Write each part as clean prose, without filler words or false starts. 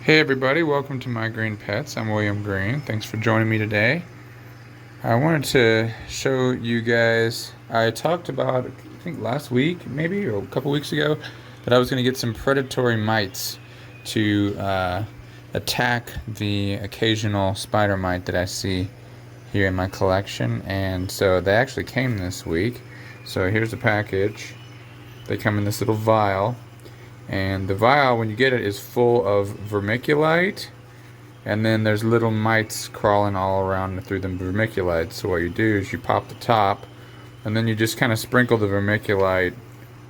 Hey everybody, welcome to My Green Pets. I'm William Green. Thanks for joining me today. I wanted to show you guys, I talked about, I think last week maybe, or a couple weeks ago, that I was going to get some predatory mites to attack the occasional spider mite that I see here in my collection. And so they actually came this week. So here's the package. They come in this little vial. And the vial, when you get it, is full of vermiculite, and then there's little mites crawling all around through the vermiculite. So what you do is you pop the top, and then you just kind of sprinkle the vermiculite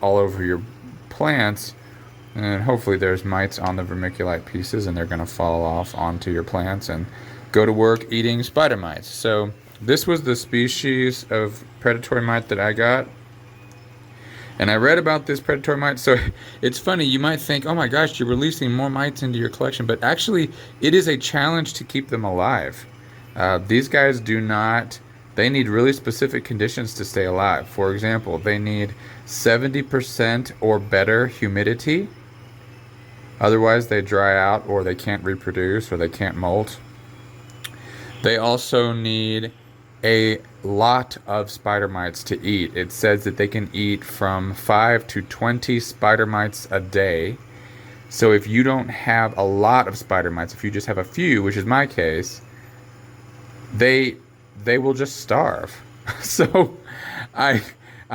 all over your plants, and hopefully there's mites on the vermiculite pieces, and they're going to fall off onto your plants and go to work eating spider mites. So this was the species of predatory mite that I got. And I read about this predatory mite, so it's funny, you might think, oh my gosh, you're releasing more mites into your collection, but actually it is a challenge to keep them alive. These guys they need really specific conditions to stay alive. For example, they need 70% or better humidity, otherwise they dry out or they can't reproduce or they can't molt. They also need a lot of spider mites to eat. It says that they can eat from 5 to 20 spider mites a day. So if you don't have a lot of spider mites, if you just have a few, which is my case, they will just starve. So I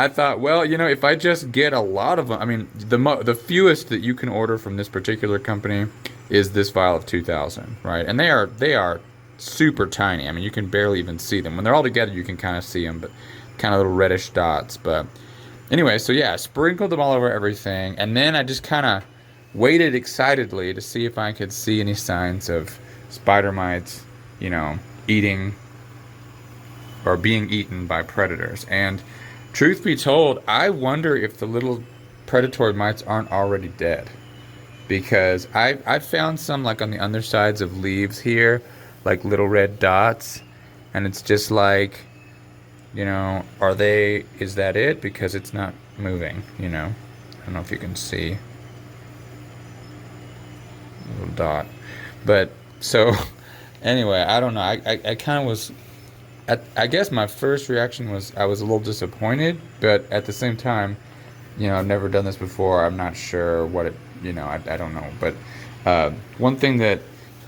thought, well, if I just get a lot of them, I mean, the fewest that you can order from this particular company is this vial of 2,000, right? And they are super tiny. I mean, you can barely even see them. When they're all together, you can kind of see them, but kind of little reddish dots. But anyway, so yeah, sprinkled them all over everything, and then I just kind of waited excitedly to see if I could see any signs of spider mites, eating or being eaten by predators. And truth be told, I wonder if the little predatory mites aren't already dead, because I found some like on the undersides of leaves here, like little red dots, and it's just like, is that it? Because it's not moving, I don't know if you can see a little dot, but so anyway, I don't know, I kind of was, I guess my first reaction was I was a little disappointed, but at the same time, I've never done this before, I'm not sure what it, I don't know, but one thing that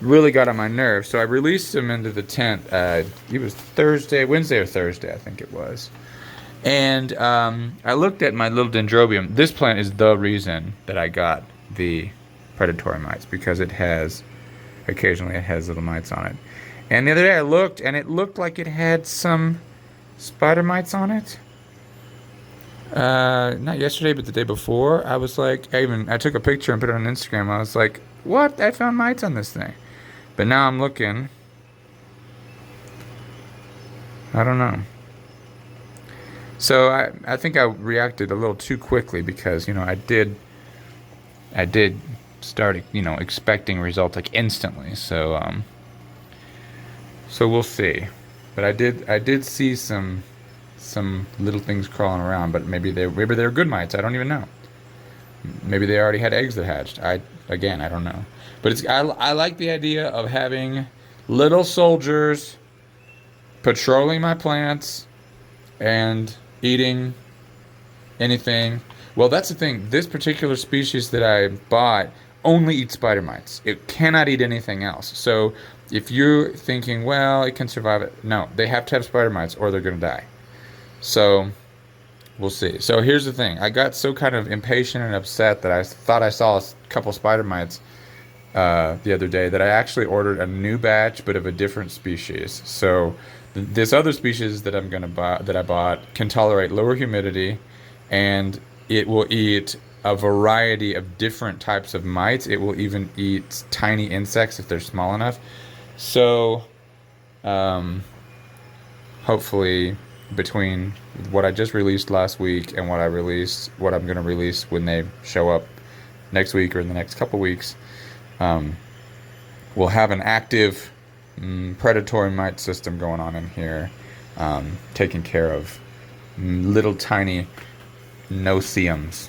really got on my nerves. So I released him into the tent. It was Wednesday or Thursday, I think it was. And I looked at my little dendrobium. This plant is the reason that I got the predatory mites, because occasionally it has little mites on it. And the other day I looked, and it looked like it had some spider mites on it. Not yesterday, but the day before. I was like, I took a picture and put it on Instagram. I was like, what? I found mites on this thing. But now I'm looking. I don't know. So I think I reacted a little too quickly, because I did start expecting results like instantly. So we'll see. But I did see some little things crawling around, but maybe they're good mites. I don't even know. Maybe they already had eggs that hatched. I don't know. But I like the idea of having little soldiers patrolling my plants and eating anything. Well, that's the thing. This particular species that I bought only eats spider mites. It cannot eat anything else. So if you're thinking, well, it can survive it, no, they have to have spider mites or they're going to die. So we'll see. So here's the thing. I got so kind of impatient and upset that I thought I saw a couple spider mites the other day that I actually ordered a new batch, but of a different species. So this other species that I bought can tolerate lower humidity, and it will eat a variety of different types of mites. It will even eat tiny insects if they're small enough. So hopefully, between what I just released last week and what I'm going to release when they show up next week or in the next couple weeks, we'll have an active predatory mite system going on in here, taking care of little tiny no-see-ums.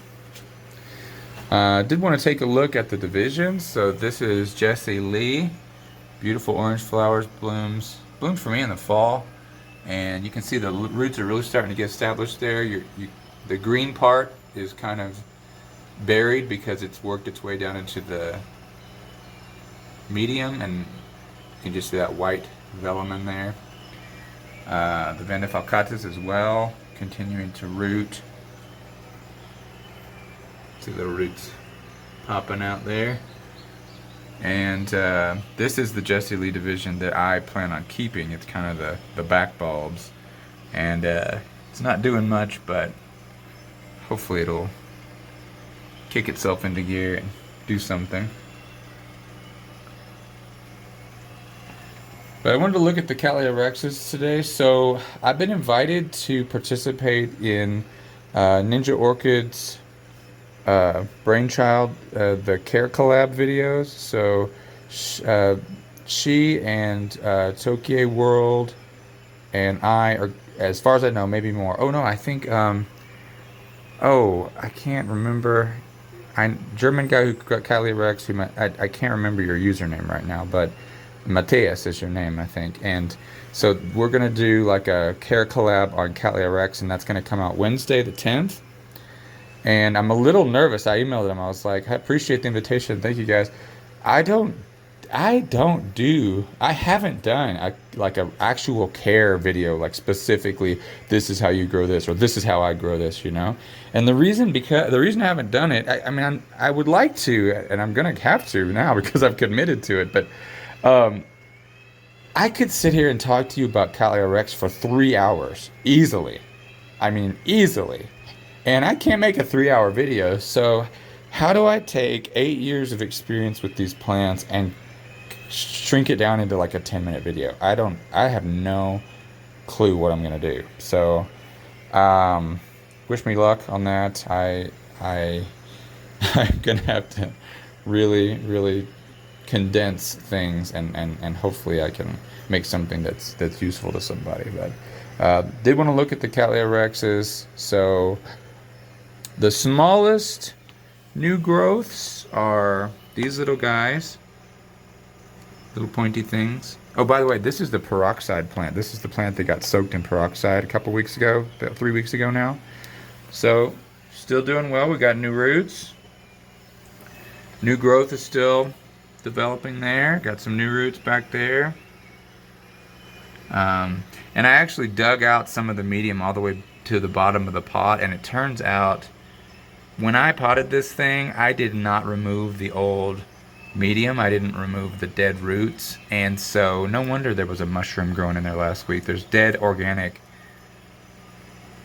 Did want to take a look at the divisions. So this is Jessie Lee. Beautiful orange flowers, blooms for me in the fall. And you can see the roots are really starting to get established there. The green part is kind of buried because it's worked its way down into the medium, and you can just see that white vellum in there. The Vanda falcatus as well, continuing to root. See the roots popping out there. And this is the Jessie Lee division that I plan on keeping. It's kind of the back bulbs. And it's not doing much, but hopefully it'll kick itself into gear and do something. But I wanted to look at the Cattleya rexes today. So I've been invited to participate in Ninja Orchid's brainchild, the CareCollab videos. So she and Tokyo World and I are, as far as I know, maybe more. Oh no, I think I can't remember. German guy who got Cattleya Rex. I can't remember your username right now, but Mateus is your name, I think. And so we're gonna do like a CareCollab on Cattleya Rex, and that's gonna come out Wednesday the 10th. And I'm a little nervous. I emailed them. I was like, I appreciate the invitation. Thank you guys. I haven't done like an actual care video, like specifically, this is how you grow this, or this is how I grow this, you know? And the reason I haven't done it, I would like to, and I'm going to have to now because I've committed to it, but I could sit here and talk to you about Cattleya Rex for 3 hours, easily. I mean, easily. And I can't make a 3-hour video, so how do I take 8 years of experience with these plants and shrink it down into like a 10-minute video? I have no clue what I'm gonna do. So, wish me luck on that. I'm gonna have to really condense things and hopefully I can make something that's useful to somebody. But did want to look at the Cattleya rexes. So the smallest new growths are these little guys, little pointy things. Oh, by the way, this is the peroxide plant. This is the plant that got soaked in peroxide a couple weeks ago, about 3 weeks ago now. So still doing well. We got new roots. New growth is still developing there. Got some new roots back there. And I actually dug out some of the medium all the way to the bottom of the pot, and it turns out when I potted this thing, I did not remove the old medium. I didn't remove the dead roots, and so no wonder there was a mushroom growing in there last week. There's dead organic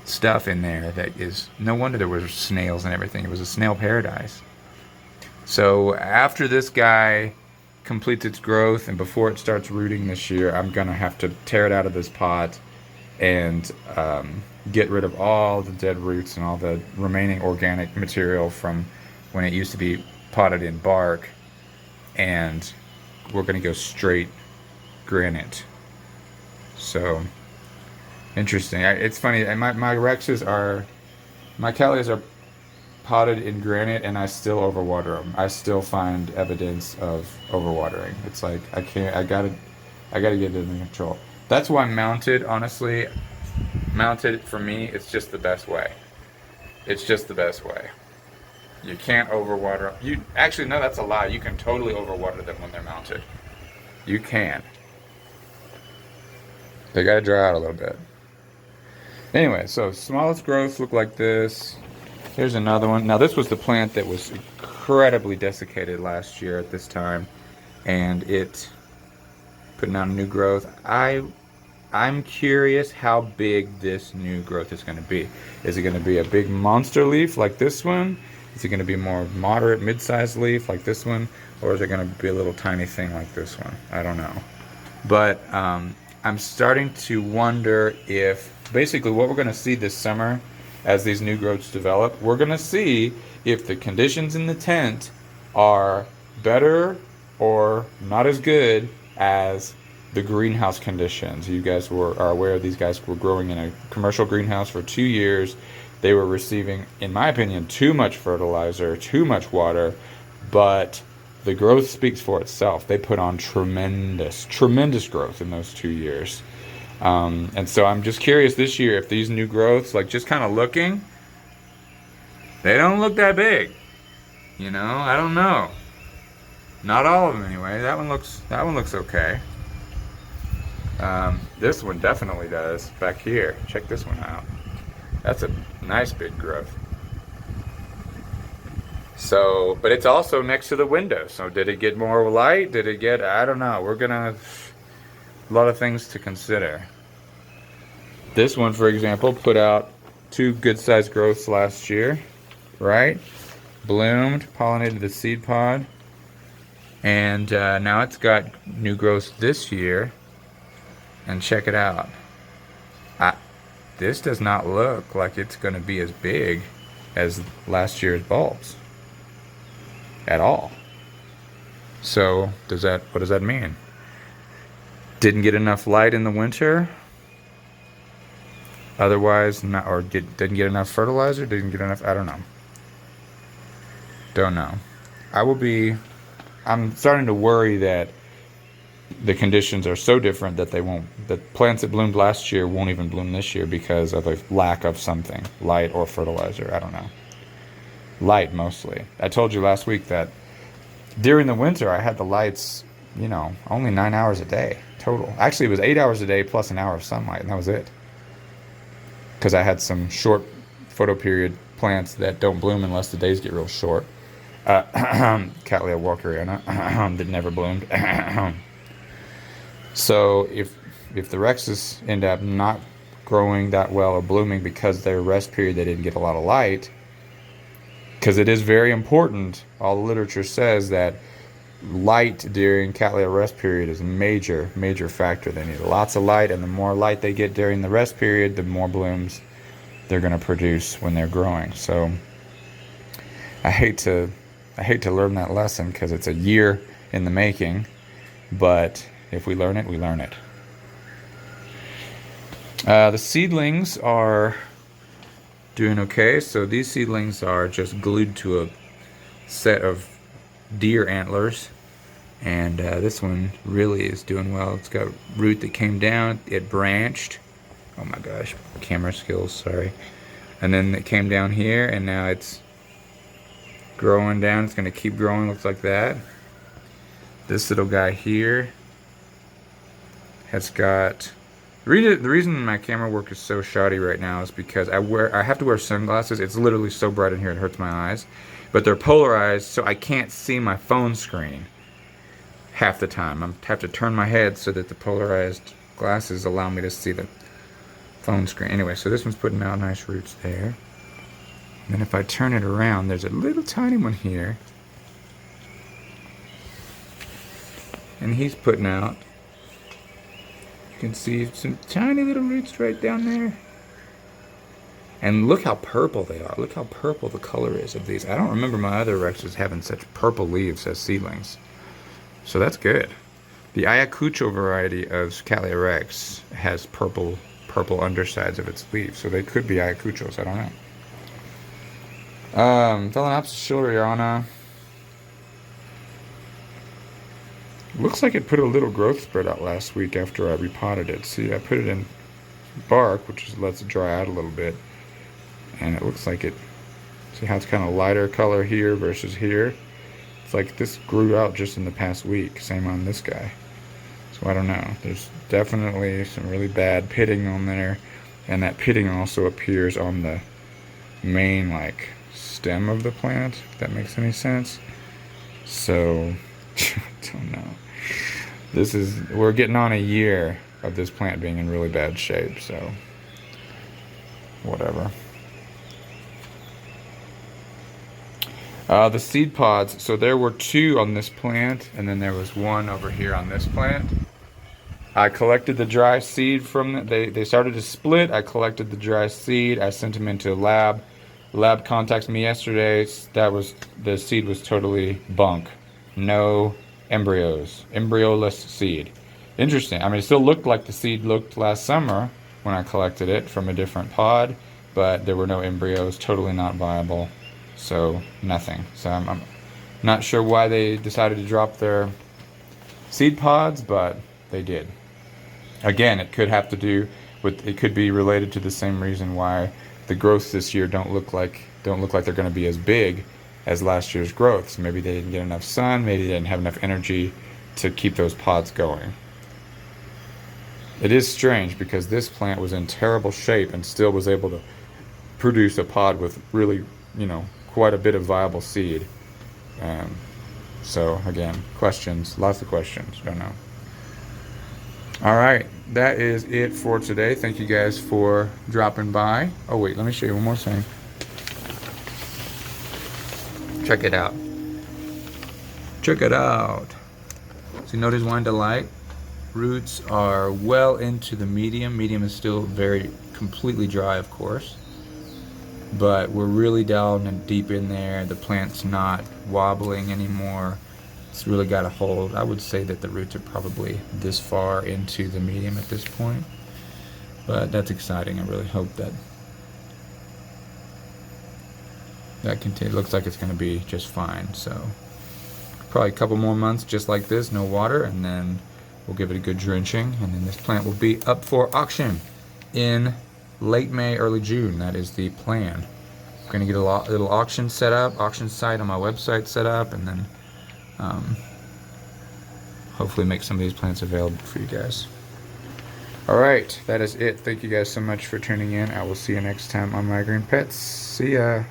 stuff in there that is, no wonder there were snails and everything. It was a snail paradise. So after this guy completes its growth and before it starts rooting this year, I'm gonna have to tear it out of this pot and get rid of all the dead roots and all the remaining organic material from when it used to be potted in bark, and we're gonna go straight granite. So interesting. It's funny. My Cattleyas are potted in granite, and I still overwater them. I still find evidence of overwatering. It's like I gotta get it under control. That's why mounted, honestly, mounted for me, it's just the best way. It's just the best way. You can't overwater them. Actually, no, that's a lie. You can totally overwater them when they're mounted. You can. They gotta dry out a little bit. Anyway, so smallest growths look like this. Here's another one. Now this was the plant that was incredibly desiccated last year at this time, and it putting out a new growth. I'm curious how big this new growth is going to be. Is it going to be a big monster leaf like this one? Is it going to be more moderate, mid-sized leaf like this one? Or is it going to be a little tiny thing like this one? I don't know. But I'm starting to wonder if, basically what we're going to see this summer as these new growths develop, we're going to see if the conditions in the tent are better or not as good as the greenhouse conditions. You guys are aware these guys were growing in a commercial greenhouse for 2 years. they were receiving, in my opinion, too much fertilizer, too much water, but the growth speaks for itself. They put on tremendous growth in those 2 years. And so I'm just curious this year if these new growths, like just kind of looking, they don't look that big. You know, I don't know. Not all of them anyway. That one looks okay. This one definitely does. Back here, check this one out. That's a nice big growth. So, but it's also next to the window. So did it get more light? Did it get, I don't know. A lot of things to consider. This one, for example, put out 2 good-sized growths last year, right? Bloomed, pollinated the seed pod, and now it's got new growths this year. And check it out. This does not look like it's going to be as big as last year's bulbs at all. So what does that mean? Didn't get enough light in the winter. Otherwise, didn't get enough fertilizer. Didn't get enough. I don't know. Don't know. I'm starting to worry that the conditions are so different that the plants that bloomed last year won't even bloom this year because of a lack of something, light or fertilizer. I don't know. Light mostly. I told you last week that during the winter I had the lights, only 9 hours a day total. Actually, it was 8 hours a day plus an hour of sunlight, and that was it. Because I had some short photoperiod plants that don't bloom unless the days get real short. Cattleya walkeriana that never bloomed. So if the Rexes end up not growing that well or blooming because their rest period they didn't get a lot of light, because it is very important, all the literature says that light during Cattleya rest period is a major factor. They need lots of light, and the more light they get during the rest period, the more blooms they're going to produce when they're growing. So I hate to learn that lesson because it's a year in the making, but if we learn it, we learn it. The seedlings are doing okay. So these seedlings are just glued to a set of deer antlers, and this one really is doing well. It's got root that came down, it branched. Oh my gosh, camera skills, sorry. And then it came down here, and now it's growing down. It's going to keep growing, looks like that. This little guy here has got... The reason my camera work is so shoddy right now is because I have to wear sunglasses. It's literally so bright in here it hurts my eyes. But they're polarized, so I can't see my phone screen half the time. I have to turn my head so that the polarized glasses allow me to see the phone screen. Anyway, so this one's putting out nice roots there. And then if I turn it around, there's a little tiny one here. And he's putting out, you can see some tiny little roots right down there. And look how purple they are. Look how purple the color is of these. I don't remember my other Rexes having such purple leaves as seedlings. So that's good. The Ayacucho variety of Cattleya Rex has purple undersides of its leaves. So they could be Ayacuchos, I don't know. Phalaenopsis schilleriana. Looks like it put a little growth spread out last week after I repotted it. See, I put it in bark, which just lets it dry out a little bit. And it looks like it, see how it's kind of lighter color here versus here? It's like this grew out just in the past week. Same on this guy. So I don't know. There's definitely some really bad pitting on there. And that pitting also appears on the main, stem of the plant, if that makes any sense. So, I don't know. We're getting on a year of this plant being in really bad shape, so whatever. The seed pods, so there were 2 on this plant, and then there was 1 over here on this plant. I collected the dry seed from them. They started to split. I collected the dry seed. I sent them into a lab. The lab contacted me yesterday. The seed was totally bunk. No embryos, embryoless seed. Interesting. I mean, it still looked like the seed looked last summer when I collected it from a different pod, but there were no embryos, totally not viable, so nothing. So I'm not sure why they decided to drop their seed pods, but they did. Again, it could have to do with, it could be related to the same reason why the growths this year don't look like they're going to be as big as last year's growths. Maybe they didn't get enough sun, maybe they didn't have enough energy to keep those pods going. It is strange because this plant was in terrible shape and still was able to produce a pod with really, quite a bit of viable seed. So again, questions, lots of questions, don't know. All right, that is it for today. Thank you guys for dropping by. Oh wait, let me show you one more thing. Check it out. Check it out. So you notice Wine Delight? Roots are well into the medium. Medium is still very completely dry, of course. But we're really down and deep in there. The plant's not wobbling anymore. It's really got a hold. I would say that the roots are probably this far into the medium at this point. But that's exciting. I really hope that looks like it's going to be just fine. So probably a couple more months just like this, no water, and then we'll give it a good drenching, and then this plant will be up for auction in late May, early June. That is the plan. I'm going to get a little auction set up, auction site on my website set up, and then hopefully make some of these plants available for you guys. Alright, that is it. Thank you guys so much for tuning in. I will see you next time on My Green Pets. See ya.